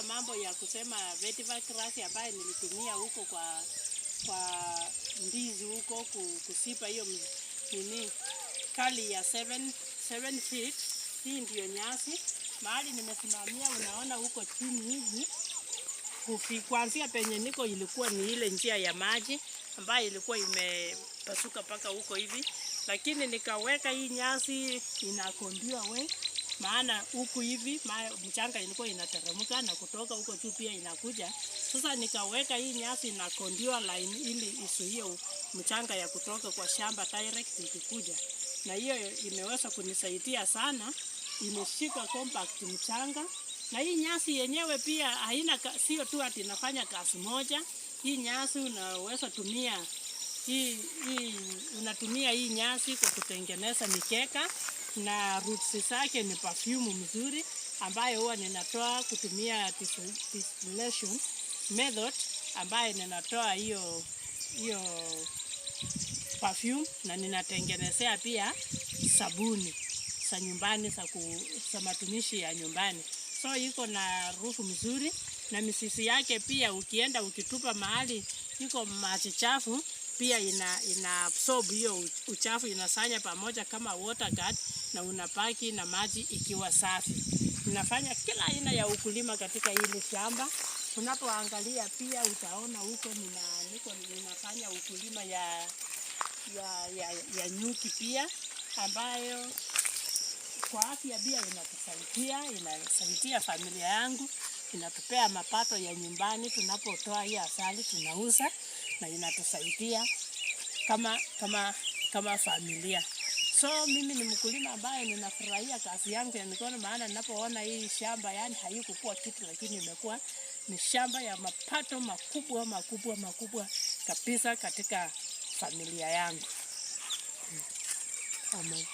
Mambo ya kusema vetiver grass ambaye nilitumia huko kwa ndizi huko kusipa hiyo nini kali ya 7 feet. Hii ndio nyasi mahali nimesimamia, unaona huko chini hivi kuanzia penye niko ilikuwa ni ile njia ya maji ambayo ilikuwa imepasuka paka huko hivi, lakini nikaweka hii nyasi inakondiwa we, maana huku hivi mchanga ilikuwa inateremka na kutoka huko juu pia inakuja. Sasa nikaweka hii nyasi inakondiwa line ili isuie mchanga ya kutoka kwa shamba direct ikikuja, na hiyo imeweza kunisaidia sana, imeshika compact mchanga. Na hii nyasi yenyewe pia haina sio tu ati inafanya kazi moja. Hii nyasi unaweza tumia unatumia hii nyasi kwa kutengeneza mikeka, na roots zake ni perfume mzuri ambayo huwa ninatoa kutumia distillation method ambayo ninatoa hiyo perfume, na ninatengenezea pia sabuni za nyumbani za matumishi ya nyumbani. So iko na harufu mzuri, na mizizi yake pia ukienda ukitupa mahali iko maji chafu pia ina absorb hiyo uchafu, inasanya pamoja kama water guard, na unapaki na maji ikiwa safi. Ninafanya kila aina ya ukulima katika hili shamba. Unapoangalia pia utaona huko ninafanya ukulima ya nyuki pia, ambayo kwa afya pia inasaidia familia yangu, inatupea mapato ya nyumbani. Tunapotoa hii asali tunauza na inatusaidia kama familia. So mimi ni mkulima ambaye ninafurahia kazi yangu ya mikono, maana ninapoona hii shamba yani haikuwa kitu, lakini imekuwa ni shamba ya mapato makubwa kabisa katika familia yangu. Amen.